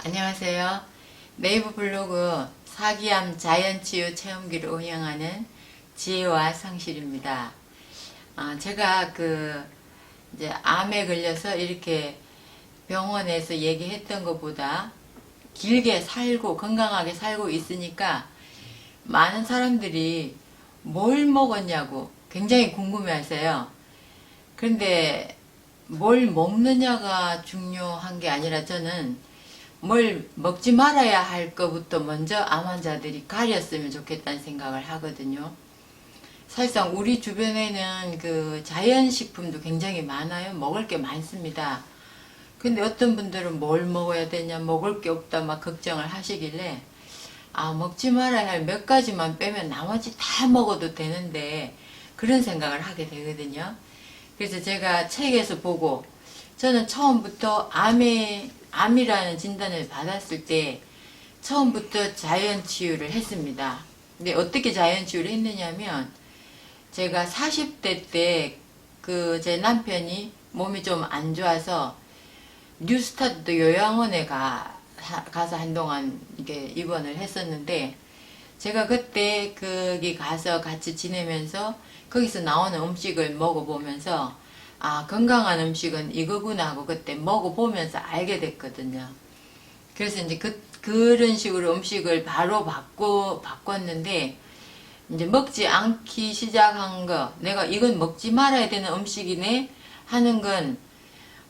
안녕하세요. 네이버 블로그 사기암 자연치유 체험기를 운영하는 지혜와 성실입니다. 제가 이제 암에 걸려서 이렇게 병원에서 얘기했던 것보다 길게 살고 건강하게 살고 있으니까 많은 사람들이 뭘 먹었냐고 굉장히 궁금해 하세요. 그런데 뭘 먹느냐가 중요한 게 아니라 저는 뭘 먹지 말아야 할 것부터 먼저 암 환자들이 가렸으면 좋겠다는 생각을 하거든요. 사실상 우리 주변에는 자연식품도 굉장히 많아요. 먹을 게 많습니다. 근데 어떤 분들은 뭘 먹어야 되냐, 먹을 게 없다 막 걱정을 하시길래 먹지 말아야 할 몇 가지만 빼면 나머지 다 먹어도 되는데 그런 생각을 하게 되거든요. 그래서 제가 책에서 보고 저는 처음부터 암이라는 진단을 받았을 때 처음부터 자연치유를 했습니다. 근데 어떻게 자연치유를 했느냐면 제가 40대 때 제 남편이 몸이 좀 안 좋아서 뉴스타트 요양원에 가서 한동안 이렇게 입원을 했었는데 제가 그때 거기 가서 같이 지내면서 거기서 나오는 음식을 먹어보면서 건강한 음식은 이거구나 하고 그때 먹어보면서 알게 됐거든요. 그래서 이제 그런 식으로 음식을 바로 바꿨는데 이제 먹지 않기 시작한 거, 내가 이건 먹지 말아야 되는 음식이네 하는 건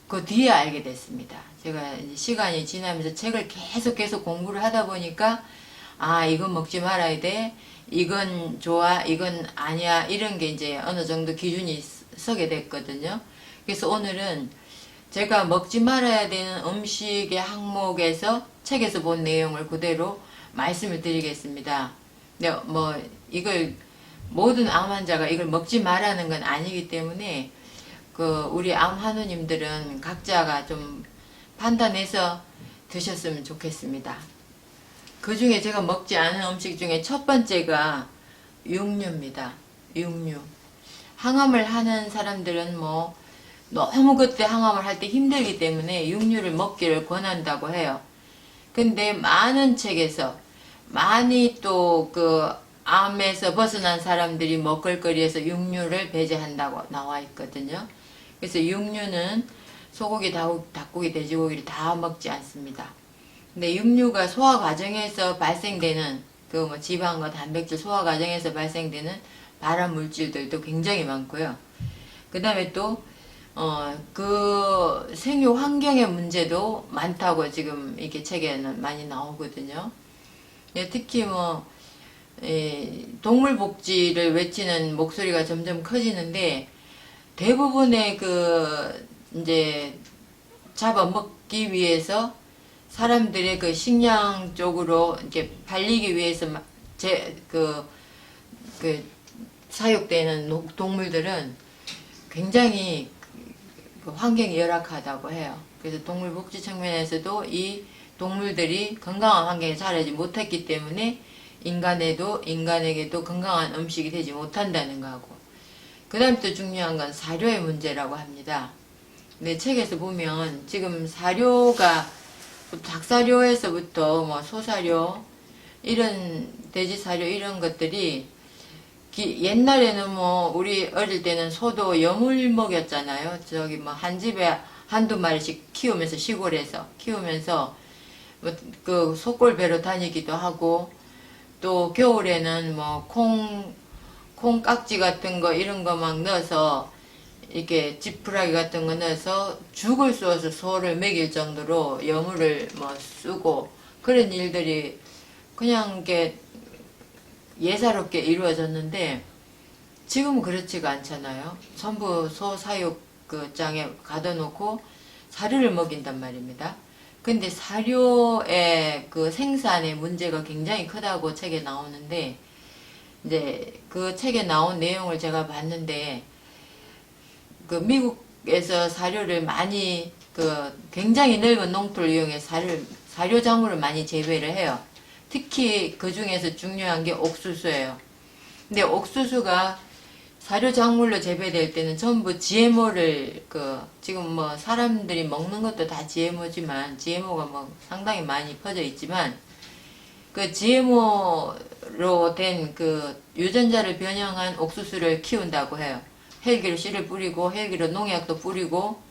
그 뒤에 알게 됐습니다. 제가 이제 시간이 지나면서 책을 계속 공부를 하다 보니까 이건 먹지 말아야 돼, 이건 좋아, 이건 아니야, 이런 게 이제 어느 정도 기준이 서게 됐거든요. 그래서 오늘은 제가 먹지 말아야 되는 음식의 항목에서 책에서 본 내용을 그대로 말씀을 드리겠습니다. 근데 이걸 모든 암 환자가 이걸 먹지 말라는 건 아니기 때문에 우리 암 환우님들은 각자가 좀 판단해서 드셨으면 좋겠습니다. 그 중에 제가 먹지 않은 음식 중에 첫 번째가 육류입니다. 육류. 항암을 하는 사람들은 너무 그때 항암을 할 때 힘들기 때문에 육류를 먹기를 권한다고 해요. 근데 많은 책에서 많이 또 암에서 벗어난 사람들이 먹을거리에서 육류를 배제한다고 나와 있거든요. 그래서 육류는 소고기, 닭고기, 돼지고기를 다 먹지 않습니다. 근데 육류가 소화 과정에서 발생되는 지방과 단백질 소화 과정에서 발생되는 발암 물질들도 굉장히 많고요. 그 다음에 또 생육 환경의 문제도 많다고 지금 이렇게 책에는 많이 나오거든요. 특히 동물 복지를 외치는 목소리가 점점 커지는데 대부분의 이제 잡아먹기 위해서 사람들의 식량 쪽으로 이렇게 발리기 위해서 사육되는 동물들은 굉장히 환경이 열악하다고 해요. 그래서 동물 복지 측면에서도 이 동물들이 건강한 환경에 자라지 못했기 때문에 인간에게도 건강한 음식이 되지 못한다는 거하고, 그 다음 또 중요한 건 사료의 문제라고 합니다. 근데 책에서 보면 지금 사료가 닭사료에서부터 소사료, 이런 돼지사료 이런 것들이 옛날에는 우리 어릴 때는 소도 여물 먹였잖아요. 한 집에 한두 마리씩 키우면서, 시골에서 키우면서 소골 배로 다니기도 하고, 또 겨울에는 콩 깍지 같은 거 이런 거 막 넣어서 이렇게 지푸라기 같은 거 넣어서 죽을 쏘아서 소를 먹일 정도로 여물을 쓰고, 그런 일들이 그냥 이렇게 예사롭게 이루어졌는데 지금은 그렇지가 않잖아요. 전부 소 사육장에 가둬놓고 사료를 먹인단 말입니다. 근데 사료의 생산의 문제가 굉장히 크다고 책에 나오는데, 이제 그 책에 나온 내용을 제가 봤는데 미국에서 사료를 많이 굉장히 넓은 농토를 이용해 사료 작물을 많이 재배를 해요. 특히 그 중에서 중요한 게 옥수수예요. 근데 옥수수가 사료 작물로 재배될 때는 전부 GMO를 지금 뭐 사람들이 먹는 것도 다 GMO지만 GMO가 뭐 상당히 많이 퍼져 있지만 그 GMO로 된 그 유전자를 변형한 옥수수를 키운다고 해요. 헬기로 씨를 뿌리고 헬기로 농약도 뿌리고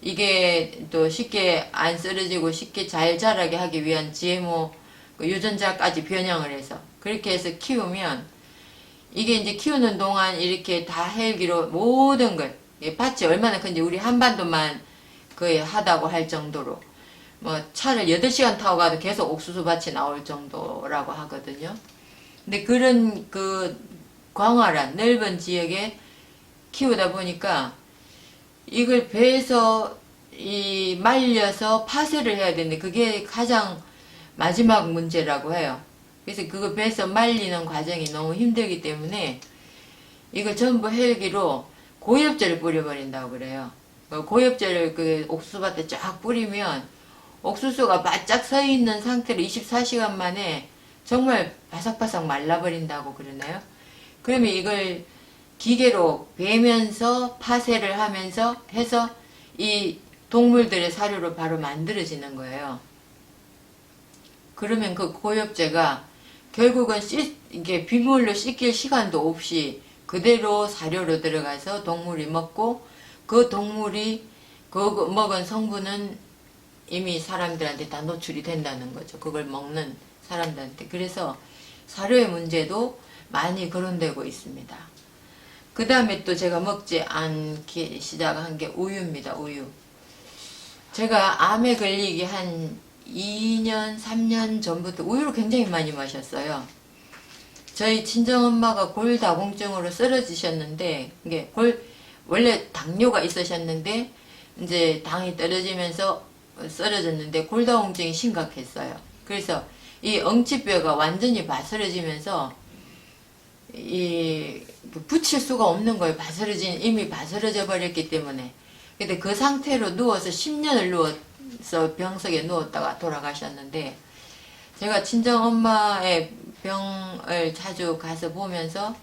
이게 또 쉽게 안 쓰러지고 쉽게 잘 자라게 하기 위한 GMO 그 유전자까지 변형을 해서 그렇게 해서 키우면 이게 이제 키우는 동안 이렇게 다 헬기로 모든 걸 밭이 얼마나 큰지 우리 한반도만 거의 하다고 할 정도로 뭐 차를 8시간 타고 가도 계속 옥수수 밭이 나올 정도라고 하거든요. 근데 그런 그 광활한 넓은 지역에 키우다 보니까 이걸 배에서 말려서 파쇄를 해야 되는데 그게 가장 마지막 문제라고 해요. 그래서 그거 배서 말리는 과정이 너무 힘들기 때문에 이걸 전부 헬기로 고엽제를 뿌려버린다고 그래요. 고엽제를 그 옥수수밭에 쫙 뿌리면 옥수수가 바짝 서 있는 상태로 24시간 만에 정말 바삭바삭 말라버린다고 그러나요? 그러면 이걸 기계로 베면서 파쇄를 하면서 해서 이 동물들의 사료로 바로 만들어지는 거예요. 그러면 그 고엽제가 결국은 이게 빗물로 씻길 시간도 없이 그대로 사료로 들어가서 동물이 먹고 그 동물이 그 먹은 성분은 이미 사람들한테 다 노출이 된다는 거죠. 그걸 먹는 사람들한테. 그래서 사료의 문제도 많이 거론되고 있습니다. 그 다음에 또 제가 먹지 않기 시작한 게 우유입니다. 우유. 제가 암에 걸리기 한 2년, 3년 전부터 우유를 굉장히 많이 마셨어요. 저희 친정엄마가 골다공증으로 쓰러지셨는데, 이게 원래 당뇨가 있으셨는데, 이제 당이 떨어지면서 쓰러졌는데, 골다공증이 심각했어요. 그래서 이 엉치뼈가 완전히 바스러지면서, 붙일 수가 없는 거예요. 이미 바스러져 버렸기 때문에. 근데 그 상태로 누워서 10년을 누워서 병석에 누웠다가 돌아가셨는데 제가 친정엄마의 병을 자주 가서 보면서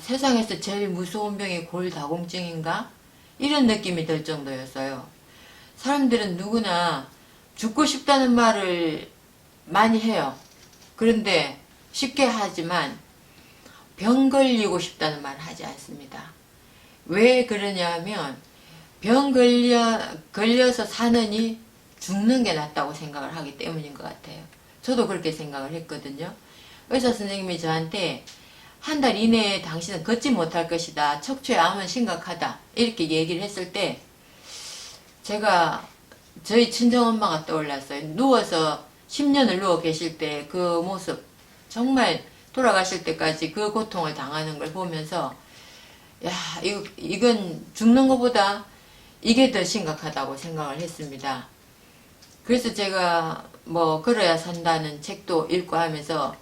세상에서 제일 무서운 병이 골다공증인가? 이런 느낌이 들 정도였어요. 사람들은 누구나 죽고 싶다는 말을 많이 해요. 그런데 쉽게 하지만 병 걸리고 싶다는 말을 하지 않습니다. 왜 그러냐 하면 병 걸려서 사느니 죽는 게 낫다고 생각을 하기 때문인 것 같아요. 저도 그렇게 생각을 했거든요. 의사 선생님이 저한테 한 달 이내에 당신은 걷지 못할 것이다. 척추의 암은 심각하다. 이렇게 얘기를 했을 때 제가 저희 친정엄마가 떠올랐어요. 누워서 10년을 누워 계실 때 그 모습 정말 돌아가실 때까지 그 고통을 당하는 걸 보면서 야, 이건 죽는 것보다 이게 더 심각하다고 생각을 했습니다. 그래서 제가 뭐 걸어야 산다는 책도 읽고 하면서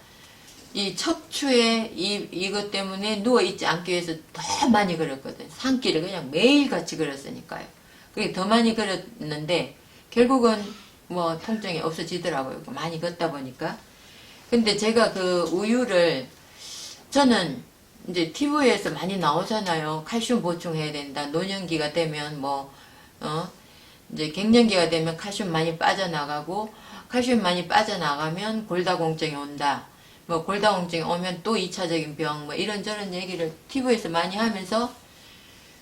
이 척추에 이것 때문에 누워있지 않기 위해서 더 많이 걸었거든요. 산길을 그냥 매일같이 걸었으니까요. 그게 더 많이 걸었는데 결국은 뭐 통증이 없어지더라고요. 많이 걷다 보니까. 근데 제가 그 우유를 저는 이제 TV에서 많이 나오잖아요. 칼슘 보충해야 된다. 노년기가 되면 이제 갱년기가 되면 칼슘 많이 빠져나가고 칼슘 많이 빠져나가면 골다공증이 온다. 뭐 골다공증이 오면 또 2차적인 병 뭐 이런저런 얘기를 TV에서 많이 하면서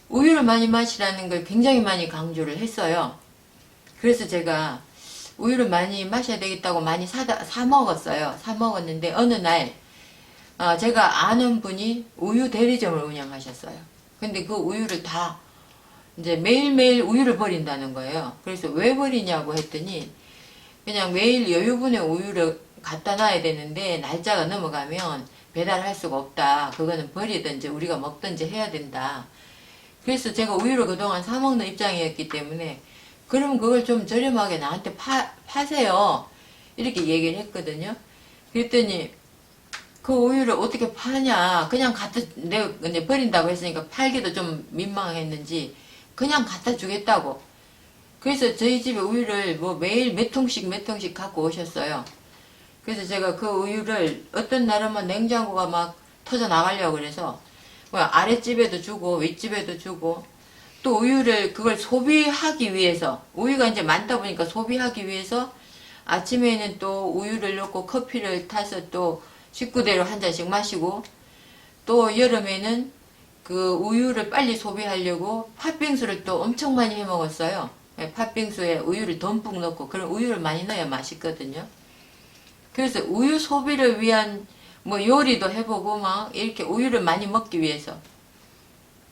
우유를 많이 마시라는 걸 굉장히 많이 강조를 했어요. 그래서 제가 우유를 많이 마셔야 되겠다고 많이 사 먹었어요. 사 먹었는데 어느 날 제가 아는 분이 우유 대리점을 운영하셨어요. 근데 그 우유를 다 이제 매일매일 우유를 버린다는 거예요. 그래서 왜 버리냐고 했더니 그냥 매일 여유분의 우유를 갖다 놔야 되는데 날짜가 넘어가면 배달할 수가 없다. 그거는 버리든지 우리가 먹든지 해야 된다. 그래서 제가 우유를 그동안 사 먹는 입장이었기 때문에 그럼 그걸 좀 저렴하게 나한테 파세요. 이렇게 얘기를 했거든요. 그랬더니 그 우유를 어떻게 파냐. 그냥 내가 버린다고 했으니까 팔기도 좀 민망했는지 그냥 갖다 주겠다고. 그래서 저희 집에 우유를 뭐 매일 몇 통씩 갖고 오셨어요. 그래서 제가 그 우유를 어떤 날은 냉장고가 막 터져 나가려고 그래서 뭐 아랫집에도 주고 윗집에도 주고 또 우유를 그걸 소비하기 위해서 우유가 이제 많다 보니까 소비하기 위해서 아침에는 또 우유를 넣고 커피를 타서 또 식구대로 한 잔씩 마시고 또 여름에는 그 우유를 빨리 소비하려고 팥빙수를 또 엄청 많이 해 먹었어요. 팥빙수에 우유를 듬뿍 넣고 그런 우유를 많이 넣어야 맛있거든요. 그래서 우유 소비를 위한 뭐 요리도 해보고 막 이렇게 우유를 많이 먹기 위해서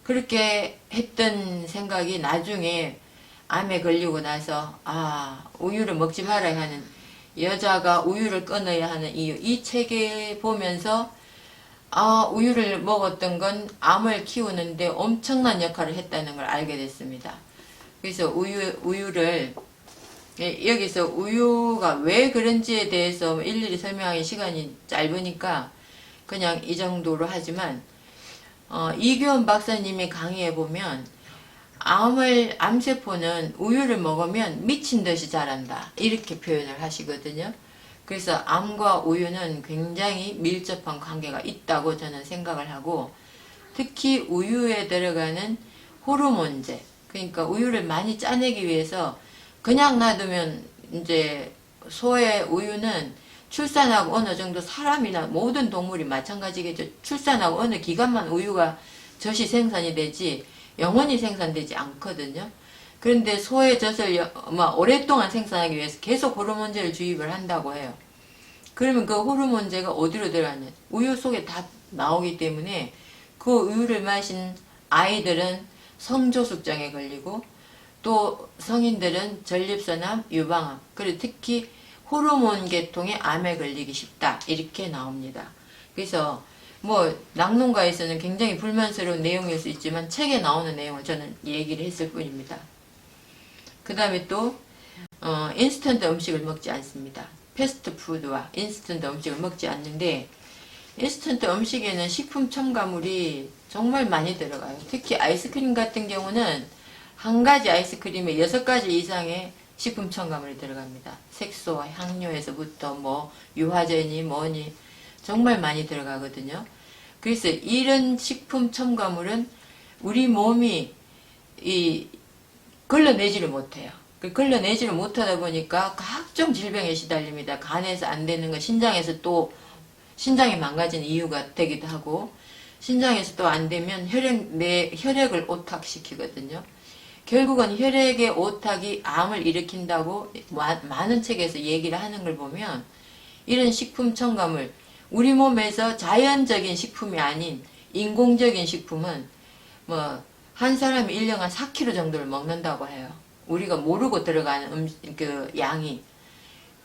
그렇게 했던 생각이 나중에 암에 걸리고 나서 우유를 먹지 말아야 하는 여자가 우유를 끊어야 하는 이유 이 책에 보면서 우유를 먹었던 건 암을 키우는데 엄청난 역할을 했다는 걸 알게 됐습니다. 그래서 우유를 여기서 우유가 왜 그런지에 대해서 일일이 설명하기 시간이 짧으니까 그냥 이 정도로 하지만 이규원 박사님이 강의해 보면 암세포는 우유를 먹으면 미친 듯이 자란다 이렇게 표현을 하시거든요. 그래서 암과 우유는 굉장히 밀접한 관계가 있다고 저는 생각을 하고 특히 우유에 들어가는 호르몬제 그러니까 우유를 많이 짜내기 위해서 그냥 놔두면 이제 소의 우유는 출산하고 어느 정도 사람이나 모든 동물이 마찬가지겠죠. 출산하고 어느 기간만 우유가 젖이 생산이 되지 영원히 생산되지 않거든요. 그런데 소의 젖을 오랫동안 생산하기 위해서 계속 호르몬제를 주입을 한다고 해요. 그러면 그 호르몬제가 어디로 들어가냐? 우유 속에 다 나오기 때문에 그 우유를 마신 아이들은 성조숙장에 걸리고 또 성인들은 전립선암, 유방암, 그리고 특히 호르몬 계통의 암에 걸리기 쉽다 이렇게 나옵니다. 그래서 뭐 낙농가에서는 굉장히 불만스러운 내용일 수 있지만 책에 나오는 내용을 저는 얘기를 했을 뿐입니다. 그 다음에 또 인스턴트 음식을 먹지 않습니다. 패스트푸드와 인스턴트 음식을 먹지 않는데 인스턴트 음식에는 식품 첨가물이 정말 많이 들어가요. 특히 아이스크림 같은 경우는 한 가지 아이스크림에 6가지 이상의 식품 첨가물이 들어갑니다. 색소와 향료에서부터 뭐 유화제니 뭐니 정말 많이 들어가거든요. 그래서 이런 식품 첨가물은 우리 몸이 걸러내지를 못해요. 걸러내지를 못하다 보니까 각종 질병에 시달립니다. 간에서 안 되는 거 신장에서 또 신장이 망가진 이유가 되기도 하고 신장에서 또 안 되면 혈액을 오탁시키거든요. 결국은 혈액의 오탁이 암을 일으킨다고 많은 책에서 얘기를 하는 걸 보면 이런 식품 첨가물 우리 몸에서 자연적인 식품이 아닌 인공적인 식품은 뭐 한 사람이 1년 한 4kg 정도를 먹는다고 해요. 우리가 모르고 들어가는 그 양이.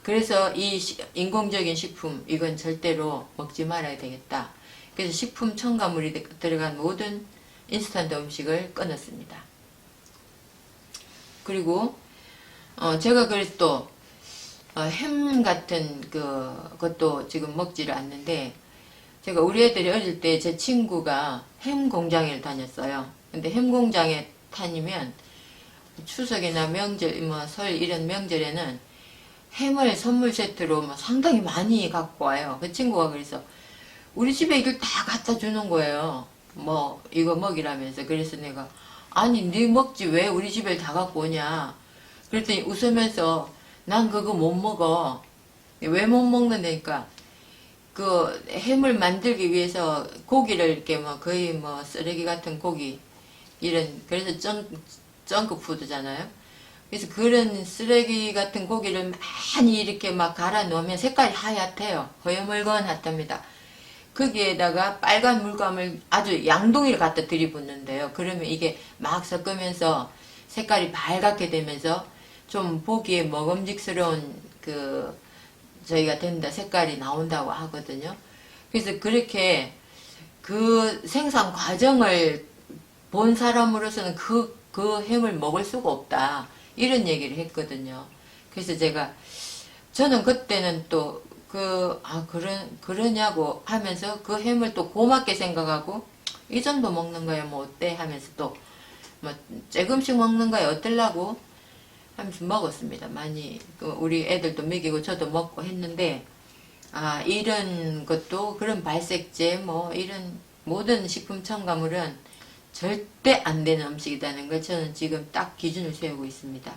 그래서 이 인공적인 식품 이건 절대로 먹지 말아야 되겠다. 그래서 식품 첨가물이 들어간 모든 인스턴트 음식을 끊었습니다. 그리고 제가 그래서 또 햄 같은 그것도 지금 먹지를 않는데 제가 우리 애들이 어릴 때 제 친구가 햄 공장에 다녔어요. 근데 햄 공장에 다니면 추석이나 명절, 설 이런 명절에는 햄을 선물 세트로 상당히 많이 갖고 와요. 그 친구가 그래서 우리 집에 이걸 다 갖다 주는 거예요. 뭐 이거 먹이라면서. 그래서 내가 아니 네 먹지 왜 우리 집에 다 갖고 오냐. 그랬더니 웃으면서 난 그거 못 먹어. 왜 못 먹는다니까. 그 햄을 만들기 위해서 고기를 이렇게 거의 쓰레기 같은 고기 이런 그래서 정크푸드잖아요. 그래서 그런 쓰레기 같은 고기를 많이 이렇게 갈아 놓으면 색깔이 하얗대요. 허여멀건하답니다. 거기에다가 빨간 물감을 아주 양동이를 갖다 들이붓는데요. 그러면 이게 막 섞으면서 색깔이 밝게 되면서 좀 보기에 먹음직스러운 저희가 된다 색깔이 나온다고 하거든요. 그래서 그렇게 그 생산 과정을 본 사람으로서는 그 햄을 먹을 수가 없다 이런 얘기를 했거든요. 그래서 저는 그때는 또 그러냐고 하면서 그 햄을 또 고맙게 생각하고 이 정도 먹는 거야 뭐 어때 하면서 또 조금씩 먹는 거야 어떨라고 하면서 먹었습니다. 많이 우리 애들도 먹이고 저도 먹고 했는데 이런 것도 그런 발색제 이런 모든 식품 첨가물은 절대 안 되는 음식이라는 걸 저는 지금 딱 기준을 세우고 있습니다.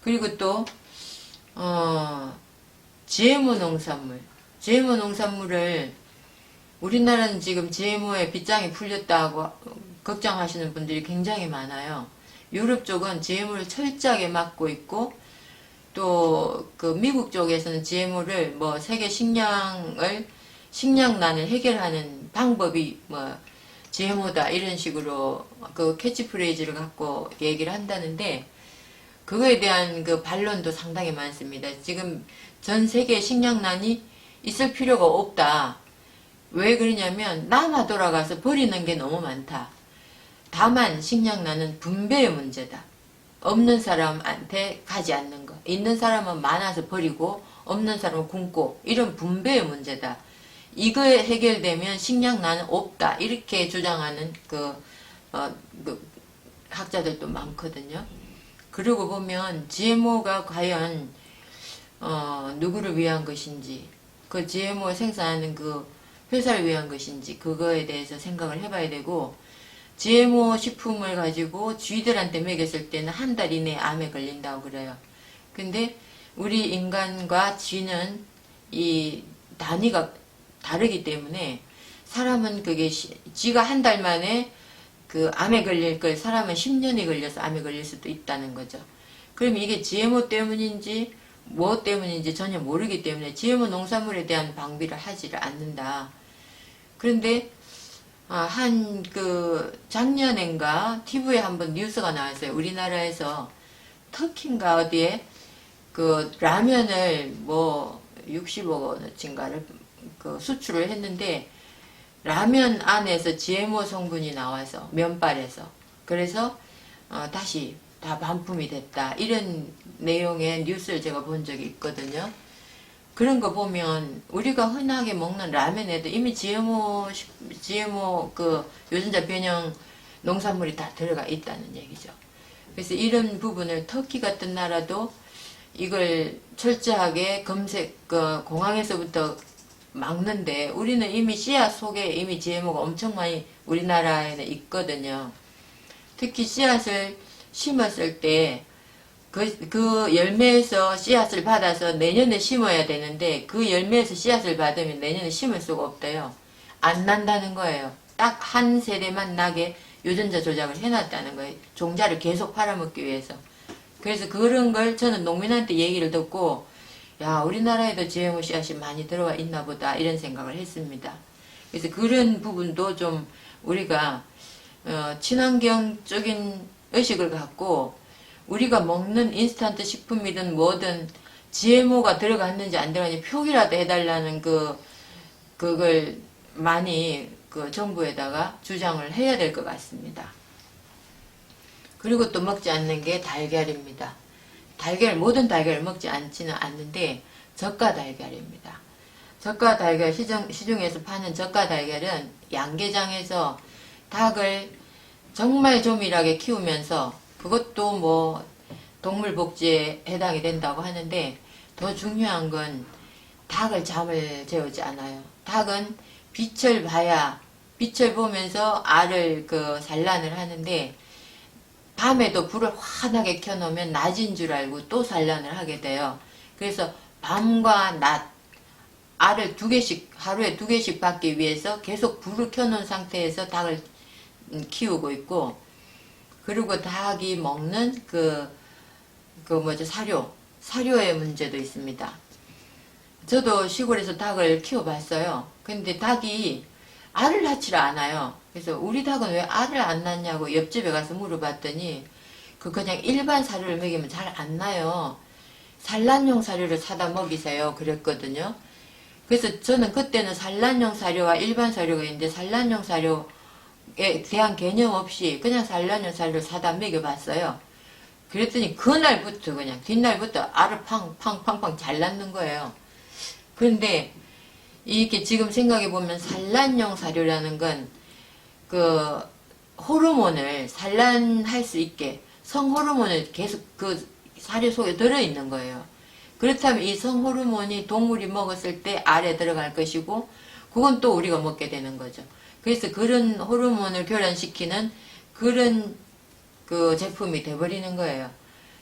그리고 또 GMO 농산물, GMO 농산물을 우리나라는 지금 GMO에 빗장이 풀렸다고 걱정하시는 분들이 굉장히 많아요. 유럽 쪽은 GMO를 철저하게 막고 있고, 또 그 미국 쪽에서는 GMO를 뭐 세계 식량난을 해결하는 방법이 뭐 GMO다 이런 식으로 그 캐치프레이즈를 갖고 얘기를 한다는데, 그거에 대한 그 반론도 상당히 많습니다. 지금 전 세계 식량난이 있을 필요가 없다. 왜 그러냐면 남아 돌아가서 버리는 게 너무 많다. 다만 식량난은 분배의 문제다. 없는 사람한테 가지 않는 거. 있는 사람은 많아서 버리고 없는 사람은 굶고, 이런 분배의 문제다. 이거에 해결되면 식량난은 없다. 이렇게 주장하는 그 학자들도 많거든요. 그러고 보면 GMO가 과연 누구를 위한 것인지, 그 GMO 생산하는 그 회사를 위한 것인지, 그거에 대해서 생각을 해봐야 되고, GMO 식품을 가지고 쥐들한테 먹였을 때는 한 달 이내에 암에 걸린다고 그래요. 근데 우리 인간과 쥐는 이 단위가 다르기 때문에, 사람은 그게 쥐가 한 달 만에 그 암에 걸릴 걸 사람은 10년이 걸려서 암에 걸릴 수도 있다는 거죠. 그럼 이게 GMO 때문인지 뭐 때문인지 전혀 모르기 때문에 GMO 농산물에 대한 방비를 하지를 않는다. 그런데 한 작년엔가 TV에 한번 뉴스가 나왔어요. 우리나라에서 터키인가 어디에 그 라면을 뭐 60억 원어치인가를 그 수출을 했는데, 라면 안에서 GMO 성분이 나와서 면발에서, 그래서 다시 다 반품이 됐다, 이런 내용의 뉴스를 제가 본 적이 있거든요. 그런 거 보면 우리가 흔하게 먹는 라면에도 이미 GMO 그 유전자 변형 농산물이 다 들어가 있다는 얘기죠. 그래서 이런 부분을 터키 같은 나라도 이걸 철저하게 공항에서부터 막는데, 우리는 이미 씨앗 속에 이미 GMO가 엄청 많이 우리나라에는 있거든요. 특히 씨앗을 심었을 때 그 열매에서 씨앗을 받아서 내년에 심어야 되는데, 그 열매에서 씨앗을 받으면 내년에 심을 수가 없대요. 안 난다는 거예요. 딱 한 세대만 나게 유전자 조작을 해놨다는 거예요. 종자를 계속 팔아먹기 위해서. 그래서 그런 걸 저는 농민한테 얘기를 듣고, 야, 우리나라에도 GMO 씨앗이 많이 들어와 있나 보다, 이런 생각을 했습니다. 그래서 그런 부분도 좀 우리가 친환경적인 의식을 갖고, 우리가 먹는 인스턴트 식품이든 뭐든 GMO가 들어갔는지 안 들어갔는지 표기라도 해달라는 그걸 많이 정부에다가 주장을 해야 될 것 같습니다. 그리고 또 먹지 않는 게 달걀입니다. 모든 달걀을 먹지 않지는 않는데 저가 달걀입니다. 저가 달걀, 시중에서 파는 저가 달걀은 양계장에서 닭을 정말 조밀하게 키우면서, 그것도 뭐 동물복지에 해당이 된다고 하는데, 더 중요한 건 닭을 잠을 재우지 않아요. 닭은 빛을 보면서 알을 산란을 하는데, 밤에도 불을 환하게 켜놓으면 낮인 줄 알고 또 산란을 하게 돼요. 그래서 밤과 낮, 알을 하루에 2개씩 받기 위해서 계속 불을 켜놓은 상태에서 닭을 키우고 있고, 그리고 닭이 먹는 사료의 문제도 있습니다. 저도 시골에서 닭을 키워봤어요. 근데 닭이 알을 낳지를 않아요. 그래서 우리 닭은 왜 알을 안 낳냐고 옆집에 가서 물어봤더니, 그냥 일반 사료를 먹이면 잘 안 나요. 산란용 사료를 사다 먹이세요, 그랬거든요. 그래서 저는 그때는 산란용 사료와 일반 사료가 있는데, 산란용 사료에 대한 개념 없이 그냥 산란용 사료를 사다 먹여봤어요. 그랬더니 그날부터 뒷날부터 알을 팡팡팡팡 잘 낳는 거예요. 그런데 이게 지금 생각해보면 산란용 사료라는 건 호르몬을 산란할 수 있게 성호르몬을 계속 사료 속에 들어있는 거예요. 그렇다면 이 성호르몬이 동물이 먹었을 때 알에 들어갈 것이고, 그건 또 우리가 먹게 되는 거죠. 그래서 그런 호르몬을 교란시키는 그런 그 제품이 돼버리는 거예요.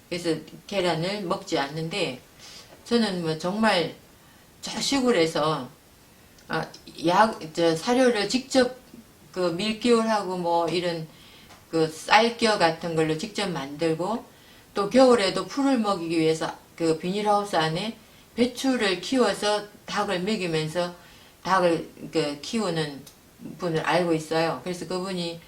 그래서 계란을 먹지 않는데, 저는 뭐 정말 저 시골에서 사료를 직접 그 밀기울하고 뭐 이런 그 쌀겨 같은 걸로 직접 만들고, 또 겨울에도 풀을 먹이기 위해서 그 비닐하우스 안에 배추를 키워서 닭을 먹이면서 닭을 그 키우는 분을 알고 있어요. 그래서 그분이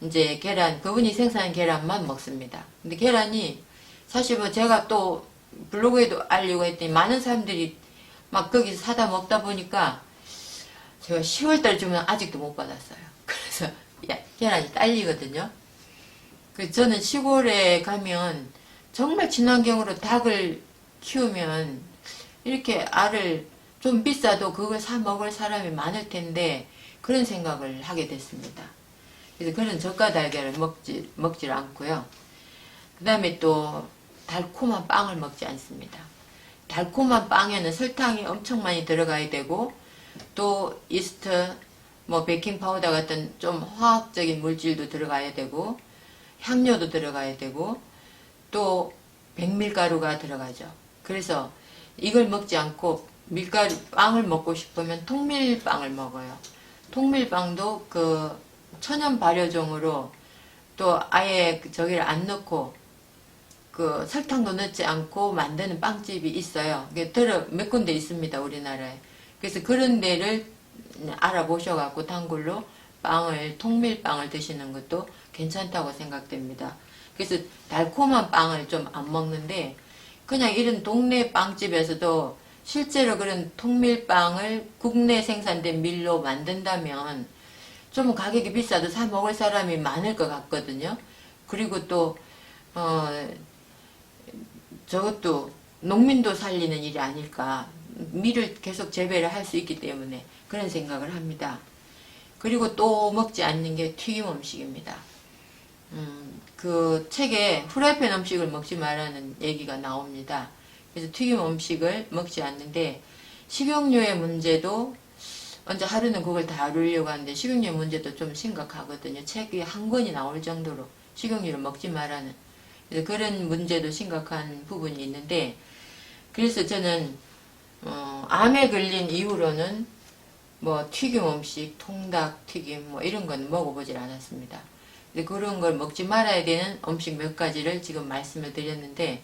이제 그분이 생산한 계란만 먹습니다. 근데 계란이 사실 뭐 제가 또 블로그에도 알려고 했더니 많은 사람들이 막 거기서 사다 먹다 보니까 제가 10월달 주면 아직도 못 받았어요. 그래서 계란이 딸리거든요. 그래서 저는 시골에 가면 정말 친환경으로 닭을 키우면 이렇게 알을 좀 비싸도 그걸 사 먹을 사람이 많을 텐데 그런 생각을 하게 됐습니다. 그래서 그런 저가 달걀을 먹질 않고요. 그 다음에 또 달콤한 빵을 먹지 않습니다. 달콤한 빵에는 설탕이 엄청 많이 들어가야 되고, 또 이스트, 뭐 베이킹 파우더 같은 좀 화학적인 물질도 들어가야 되고, 향료도 들어가야 되고, 또 백밀가루가 들어가죠. 그래서 이걸 먹지 않고 빵을 먹고 싶으면 통밀빵을 먹어요. 통밀빵도 그 천연 발효종으로 또 아예 저기를 안 넣고 그 설탕도 넣지 않고 만드는 빵집이 있어요. 몇 군데 있습니다, 우리나라에. 그래서 그런 데를 알아보셔갖고 단골로 통밀빵을 드시는 것도 괜찮다고 생각됩니다. 그래서 달콤한 빵을 좀 안 먹는데, 그냥 이런 동네 빵집에서도 실제로 그런 통밀빵을 국내 생산된 밀로 만든다면 좀 가격이 비싸도 사 먹을 사람이 많을 것 같거든요. 그리고 또 저것도 농민도 살리는 일이 아닐까. 밀을 계속 재배를 할 수 있기 때문에 그런 생각을 합니다. 그리고 또 먹지 않는 게 튀김 음식입니다. 그 책에 후라이팬 음식을 먹지 말라는 얘기가 나옵니다. 그래서 튀김 음식을 먹지 않는데, 식용유의 문제도 언제 하루는 그걸 다루려고 하는데 식용유 문제도 좀 심각하거든요. 책이 한 권이 나올 정도로 식용유를 먹지 말라는, 그래서 그런 문제도 심각한 부분이 있는데, 그래서 저는 암에 걸린 이후로는 뭐 튀김 음식, 통닭 튀김 뭐 이런 건 먹어보질 않았습니다. 그런 걸 먹지 말아야 되는 음식 몇 가지를 지금 말씀을 드렸는데,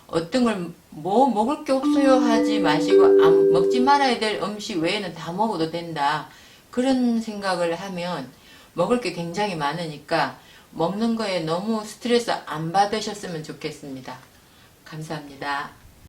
어떤 걸 뭐 먹을 게 없어요 하지 마시고 먹지 말아야 될 음식 외에는 다 먹어도 된다, 그런 생각을 하면 먹을 게 굉장히 많으니까 먹는 거에 너무 스트레스 안 받으셨으면 좋겠습니다. 감사합니다.